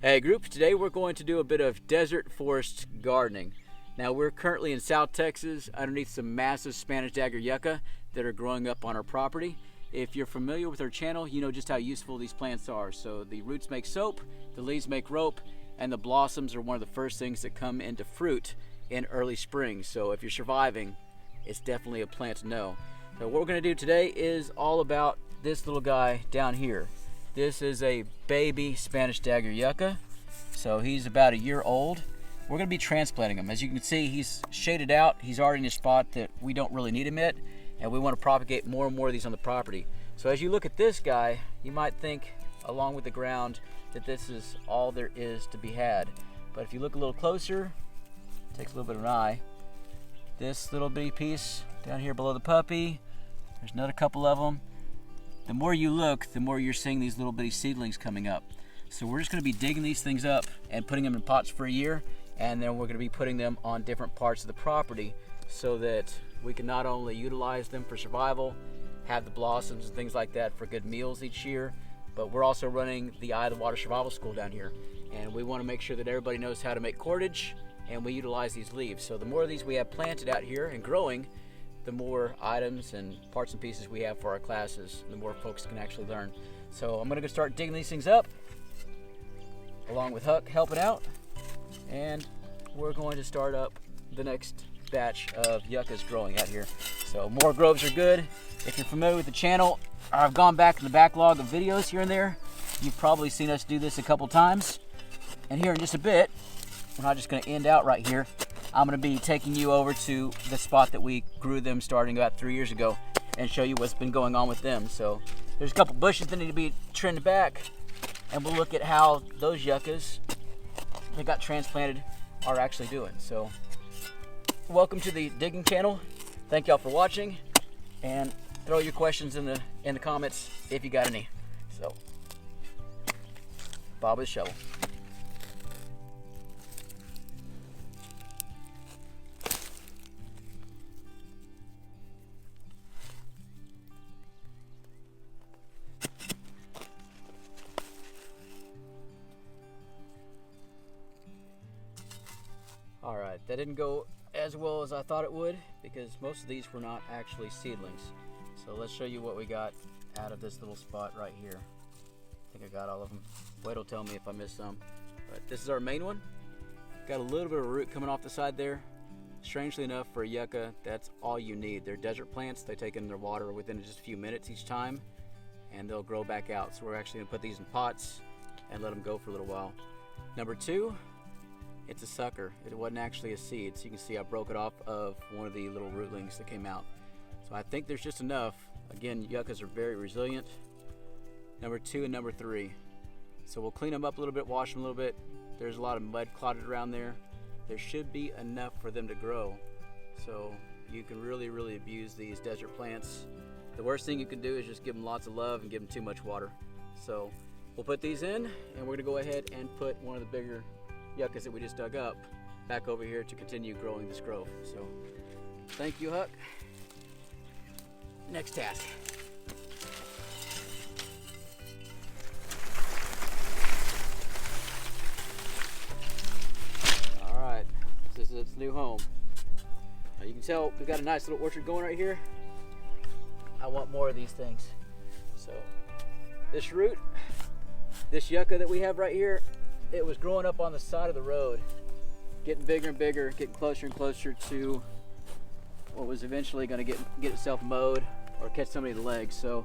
Hey group, today we're going to do a bit of desert forest gardening. Now we're currently in South Texas underneath some massive Spanish dagger yucca that are growing up on our property. If you're familiar with our channel, you know just how useful these plants are. So the roots make soap, the leaves make rope, and the blossoms are one of the first things that come into fruit in early spring. So if you're surviving, it's definitely a plant to know. So what we're going to do today is all about this little guy down here. This is a baby Spanish dagger yucca. So he's about a year old. We're going to be transplanting him. As you can see, he's shaded out. He's already in a spot that we don't really need him at, and we want to propagate more and more of these on the property. So as you look at this guy, you might think, along with the ground, that this is all there is to be had. But if you look a little closer, it takes a little bit of an eye. This little bitty piece down here below the puppy, there's another couple of them. The more you look, the more you're seeing these little bitty seedlings coming up. So we're just going to be digging these things up and putting them in pots for a year, and then we're going to be putting them on different parts of the property so that we can not only utilize them for survival, have the blossoms and things like that for good meals each year, but we're also running the Eye of the Water Survival School down here, and we want to make sure that everybody knows how to make cordage, and we utilize these leaves. So the more of these we have planted out here and growing, the more items and parts and pieces we have for our classes, the more folks can actually learn. So I'm going to go start digging these things up, along with Huck helping out, and we're going to start up the next batch of yuccas growing out here. So more groves are good. If you're familiar with the channel, I've gone back in the backlog of videos here and there. You've probably seen us do this a couple times. And here in just a bit, we're not just going to end out right here. I'm going to be taking you over to the spot that we grew them starting about 3 years ago and show you what's been going on with them. So there's a couple bushes that need to be trimmed back, and we'll look at how those yuccas that got transplanted are actually doing. So welcome to the digging channel. Thank y'all for watching, and throw your questions in the comments if you got any. So Bob with the shovel. All right, that didn't go as well as I thought it would because most of these were not actually seedlings. So let's show you what we got out of this little spot right here. I think I got all of them. Wade will tell me if I missed some. But this is our main one. Got a little bit of root coming off the side there. Strangely enough, for a yucca, that's all you need. They're desert plants. They take in their water within just a few minutes each time, and they'll grow back out. So we're actually gonna put these in pots and let them go for a little while. Number two, it's a sucker. It wasn't actually a seed. So you can see I broke it off of one of the little rootlings that came out. So I think there's just enough. Again, yuccas are very resilient. Number two and number three. So we'll clean them up a little bit, wash them a little bit. There's a lot of mud clotted around there. There should be enough for them to grow. So you can really, really abuse these desert plants. The worst thing you can do is just give them lots of love and give them too much water. So we'll put these in, and we're gonna go ahead and put one of the bigger yuccas that we just dug up back over here to continue growing this grove. So thank you, Huck. Next task. All right, this is its new home. Now you can tell we've got a nice little orchard going right here. I want more of these things. So this root, this yucca that we have right here, it was growing up on the side of the road, getting bigger and bigger, getting closer and closer to what was eventually going to get itself mowed or catch somebody in the legs. So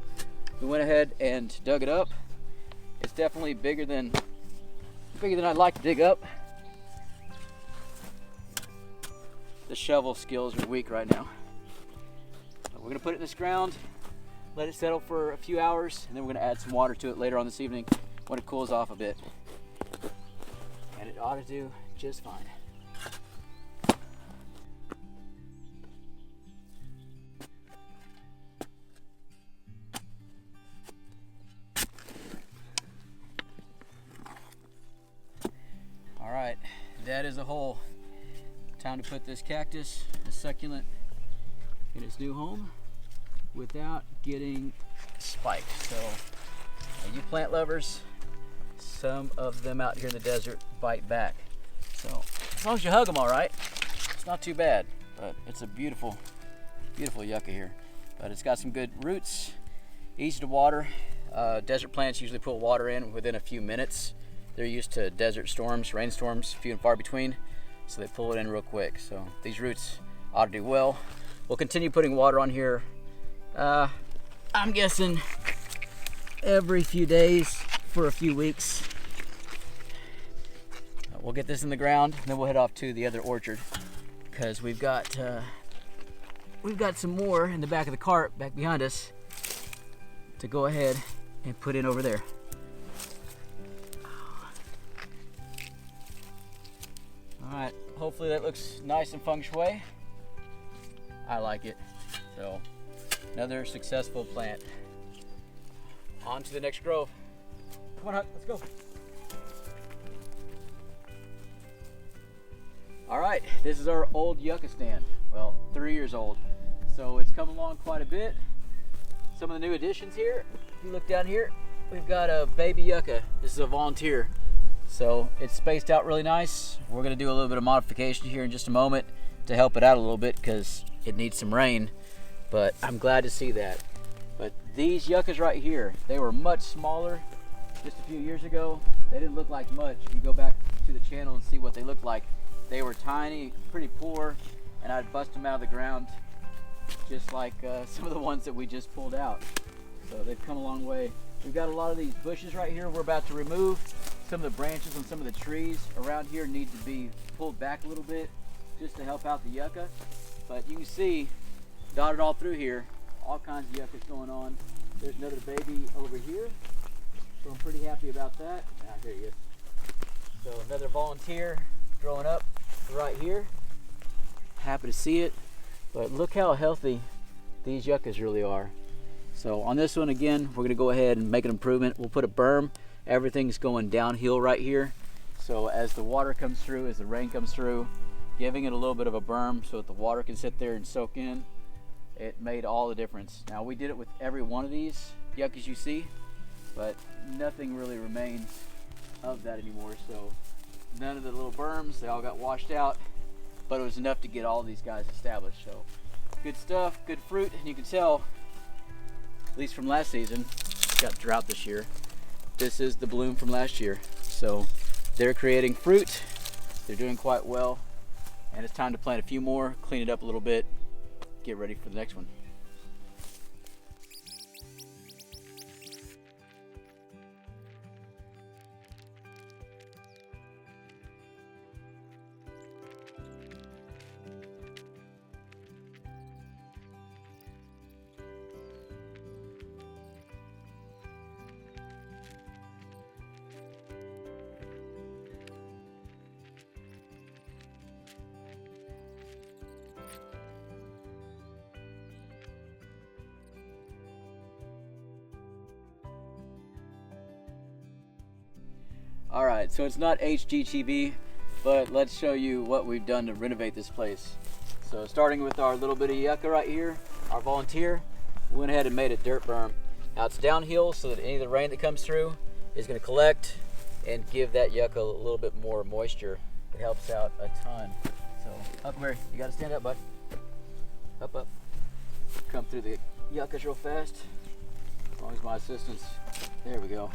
we went ahead and dug it up. It's definitely bigger than I'd like to dig up. The shovel skills are weak right now. We're going to put it in this ground, let it settle for a few hours, and then we're going to add some water to it later on this evening when it cools off a bit. And it ought to do just fine. All right, that is a hole. Time to put this cactus, a succulent, in its new home without getting spiked. So you plant lovers, some of them out here in the desert bite back. So as long as you hug them all right, it's not too bad. But it's a beautiful, beautiful yucca here. But it's got some good roots, easy to water. Desert plants usually put water in within a few minutes. They're used to desert storms, rainstorms, few and far between, so they pull it in real quick. So these roots ought to do well. We'll continue putting water on here. I'm guessing every few days for a few weeks. We'll get this in the ground, and then we'll head off to the other orchard, because we've got some more in the back of the cart back behind us to go ahead and put in over there. All right, hopefully that looks nice and feng shui. I like it. So another successful plant. On to the next grove. Come on, Huck, let's go. All right, this is our old yucca stand. Well, 3 years old. So it's come along quite a bit. Some of the new additions here, if you look down here, we've got a baby yucca. This is a volunteer. So it's spaced out really nice. We're gonna do a little bit of modification here in just a moment to help it out a little bit because it needs some rain, but I'm glad to see that. But these yuccas right here, they were much smaller just a few years ago. They didn't look like much. If you go back to the channel and see what they looked like, they were tiny, pretty poor, and I'd bust them out of the ground just like some of the ones that we just pulled out. So they've come a long way. We've got a lot of these bushes right here we're about to remove. Some of the branches on some of the trees around here need to be pulled back a little bit just to help out the yucca. But you can see dotted all through here, all kinds of yuccas going on. There's another baby over here, so I'm pretty happy about that. Ah, here he is. So another volunteer growing up right here. Happy to see it, but look how healthy these yuccas really are. So on this one, again, we're gonna go ahead and make an improvement. We'll put a berm. Everything's going downhill right here. So as the water comes through, as the rain comes through, giving it a little bit of a berm so that the water can sit there and soak in, it made all the difference. Now we did it with every one of these yuccas you see, but nothing really remains of that anymore. So none of the little berms, they all got washed out, but it was enough to get all these guys established. So good stuff, good fruit, and you can tell, at least from last season, got drought this year. This is the bloom from last year. So they're creating fruit, they're doing quite well, and it's time to plant a few more, clean it up a little bit, get ready for the next one. All right, so it's not HGTV, but let's show you what we've done to renovate this place. So starting with our little bit of yucca right here, our volunteer, we went ahead and made a dirt berm. Now it's downhill so that any of the rain that comes through is gonna collect and give that yucca a little bit more moisture. It helps out a ton. So Huckleberry, you gotta stand up, bud. Up, up. Come through the yuccas real fast, as long as my assistant's, there we go.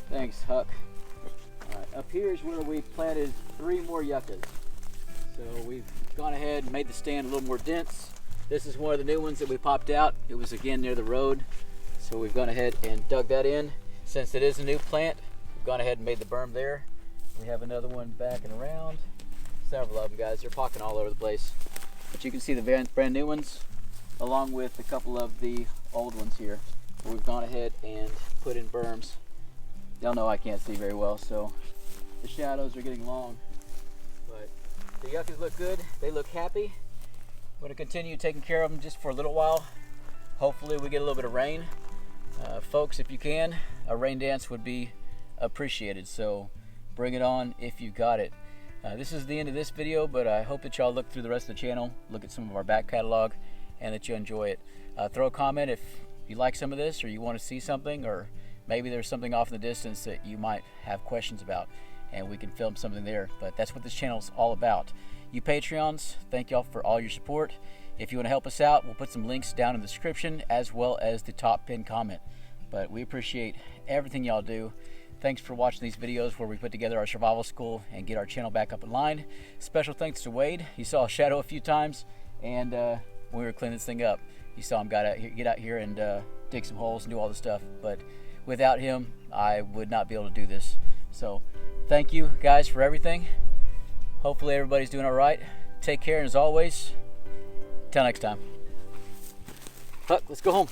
Thanks, Huck. All right, up here is where we planted 3 more yuccas. So we've gone ahead and made the stand a little more dense. This is one of the new ones that we popped out. It was again near the road. So we've gone ahead and dug that in. Since it is a new plant, we've gone ahead and made the berm there. We have another one back and around. Several of them, guys. They're pocking all over the place. But you can see the brand new ones, along with a couple of the old ones here. We've gone ahead and put in berms. Y'all know I can't see very well, so the shadows are getting long. But the yuccas look good. They look happy. I'm going to continue taking care of them just for a little while. Hopefully we get a little bit of rain. Folks, if you can, a rain dance would be appreciated. So bring it on if you got it. This is the end of this video, but I hope that y'all look through the rest of the channel, look at some of our back catalog, and that you enjoy it. Throw a comment if you like some of this or you want to see something, or maybe there's something off in the distance that you might have questions about, and we can film something there. But that's what this channel is all about. You Patreons, thank y'all for all your support. If you want to help us out, we'll put some links down in the description as well as the top pinned comment. But we appreciate everything y'all do. Thanks for watching these videos where we put together our survival school and get our channel back up in line. Special thanks to Wade. You saw Shadow a few times, and when we were cleaning this thing up, you saw him get out here and dig some holes and do all this stuff. But without him, I would not be able to do this. So thank you guys for everything. Hopefully everybody's doing all right. Take care, and as always, till next time. Huck, let's go home.